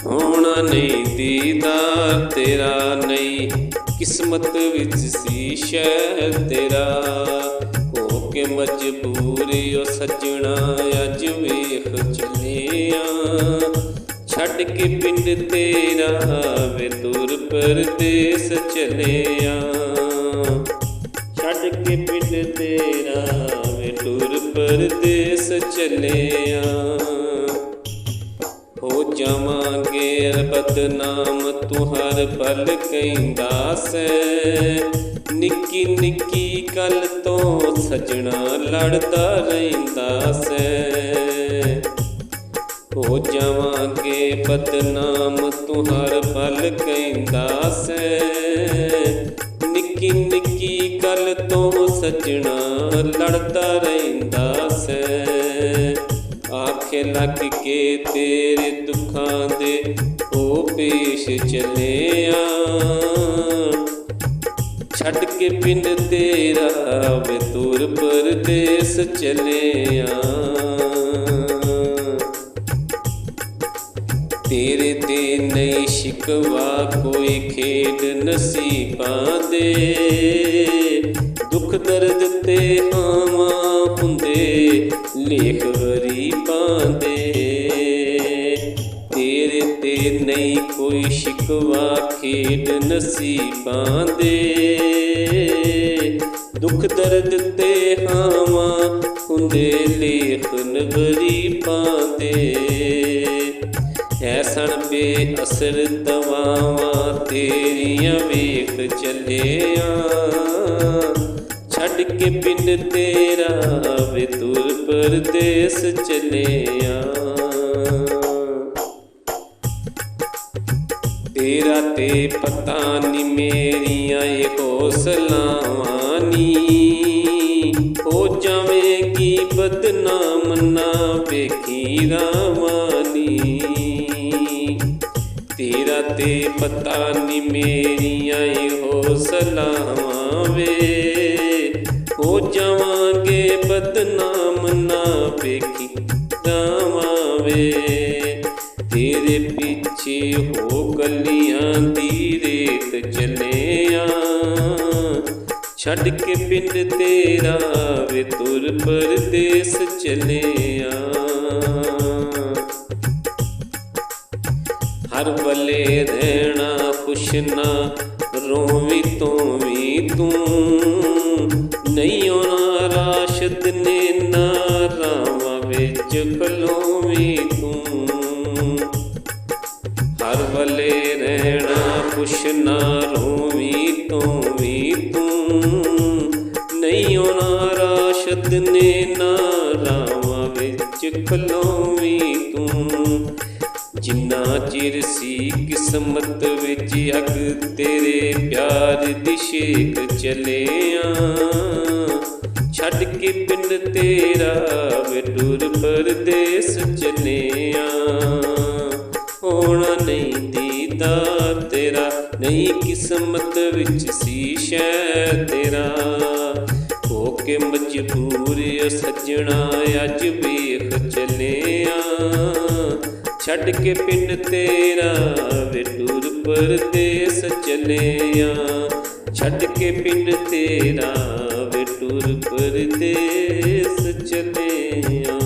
ਹੋਣਾ ਨਹੀਂ ਦੀਦਾਰ ਤੇਰਾ, ਨਹੀਂ ਕਿਸਮਤ ਵਿੱਚ ਸੀ ਸ਼ਹਿਰ ਤੇਰਾ। ਹੋ ਕੇ ਮਜਬੂਰੀ ਓ ਸੱਜਣਾ ਅੱਜ ਵੇਖ ਚੱਲਿਆ, ਛੱਡ ਕੇ ਪਿੰਡ ਤੇਰਾ ਵੇ ਤੁਰ ਪਰਦੇਸ ਚੱਲਿਆ। ਛੱਡ ਕੇ ਪਿੰਡ ਤੇਰਾ ਵੇ ਤੁਰ ਪਰਦੇਸ ਚੱਲਿਆ। ਹੋ ਜਾਵਾਂਗੇ ਬਦਨਾਮ ਤੂੰ ਹਰ ਪਲ ਕਹਿੰਦਾ ਸੈਂ, ਨਿੱਕੀ ਨਿੱਕੀ ਗੱਲ ਤੋਂ ਸੱਜਣਾ ਲੜਦਾ ਰਹਿੰਦਾ ਸੈਂ। ਹੋ ਜਾਵਾਂਗੇ ਬਦਨਾਮ ਤੂੰ ਹਰ ਪਲ ਕਹਿੰਦਾ ਸੈਂ, ਨਿੱਕੀ ਨਿੱਕੀ ਗੱਲ ਤੋਂ ਸੱਜਣਾ ਲੜਦਾ ਰਹਿੰਦਾ ਸੈਂ। ਆਖੇ ਲੱਗ ਕੇ ਤੇਰੇ ਦੁੱਖਾਂ ਦੇ ਉਹ ਪੇਸ਼ ਚੱਲਿਆ, ਛੱਡ ਕੇ ਪਿੰਡ ਤੇਰਾ ਵੇ ਤੁਰ ਪਰਦੇਸ ਚੱਲਿਆ। ਤੇਰੇ ਤੇ ਨਹੀਂ ਸ਼ਿਕਵਾ ਕੋਈ ਖੇਡ ਨਸੀਬਾਂ ਦੇ, ਦੁੱਖ ਦਰਦ ਤੇ ਆਵਾਂ ਹੁੰਦੇ ਲੇਖ ਗਰੀਬਾਂ ਦੇ। ਤੇਰੇ ਤੇ ਨਹੀਂ ਕੋਈ ਸ਼ਿਕਵਾ ਖੇਡ ਨਸੀਬਾਂ ਦੇ, ਦੁੱਖ ਦਰਦ ਤੇ ਆਵਾਂ ਹੁੰਦੇ ਲੇਖ ਗਰੀਬਾਂ ਦੇ। ਐਸਣ ਬੇਅਸਰ ਦਵਾਵਾਂ ਤੇਰੀਆਂ ਵੇਖ ਚੱਲਿਆ, ਛੱਡ ਕੇ ਪਿੰਡ ਤੇਰਾ ਵੇ ਤੁਰ ਪਰਦੇਸ ਚੱਲਿਆ। ਤੇਰਾ ਤੇ ਪਤਾ ਨੀ ਮੇਰੀਆਂ ਇਹ ਹੌਸਲਾਵਾਂ ਨੀ, ਹੋ ਜਾਵੇਗੀ ਬਦਨਾਮ ਨਾ ਵੇਖੀ ਰਾਵਾਨੀ। ਤੇਰਾ ਤੇ ਪਤਾ ਨੀ ਮੇਰੀਆਂ ਇਹ ਹੌਸਲਾਵਾਂ ਵੇ, ਹੋ ਜਾਵਾਂਗੇ ਬਦਨਾਮ ਨਾ ਵੇਖੀ ਰਾਵਾਂ ਵੇ। ਤੇਰੇ ਪਿੱਛੇ ਹੋ ਗਲੀਆਂ ਦੀ ਰੇਤ ਚੱਲਿਆ, ਛੱਡ ਕੇ ਪਿੰਡ ਤੇਰਾ ਵੇ ਤੁਰ ਪਰਦੇਸ ਚੱਲਿਆ। ਹਰ ਵੇਲੇ ਰਹਿਣਾ ਖੁਸ਼ ਨਾ ਰੋਵੀਂ ਤੂੰ ਵੀ ਤੂੰ, ਨਹੀਂ ਆਉਣਾ ਰਾਸ਼ਦ ਨੇ ਨਾ ਰਾਵਾਂ ਵਿੱਚ ਖਲੋਵੀਂ ਤੂੰ। ਹਰ ਵੇਲੇ ਰਹਿਣਾ ਖੁਸ਼ ਨਾ ਰੋਵੀਂ ਤੂੰ ਵੀ ਤੂੰ, ਨਹੀਂ ਆਉਣਾ ਰਾਸ਼ਦ ਨੇ ਨਾ ਰਾਵਾਂ ਵਿੱਚ ਖਲੋਵੀਂ ਤੂੰ। ਜਿੰਨਾ ਚਿਰ ਸੀ ਕਿਸਮਤ ਵਿੱਚ ਅੱਗ ਤੇਰੇ ਪਿਆਰ ਦੀ ਛੇਕ ਚੱਲਿਆ, ਛੱਡ ਕੇ ਪਿੰਡ ਤੇਰਾ ਵੇ ਤੁਰ ਪਰਦੇਸ ਚੱਲਿਆ। ਹੋਣਾ ਨਹੀਂ ਦੀਦਾਰ ਤੇਰਾ, ਨਹੀਂ ਕਿਸਮਤ ਵਿੱਚ ਸੀ ਸ਼ਹਿਰ ਤੇਰਾ। ਹੋ ਕੇ ਮਜਬੂਰ ਸੱਜਣਾ ਅੱਜ ਵੇਖ ਚੱਲਿਆ, ਛੱਡ ਕੇ ਪਿੰਡ ਤੇਰਾ ਵੇ ਤੁਰ ਪਰਦੇਸ ਚੱਲਿਆ। ਛੱਡ ਕੇ ਪਿੰਡ ਤੇਰਾ ਵੇ ਤੁਰ ਪਰਦੇਸ ਚੱਲਿਆ।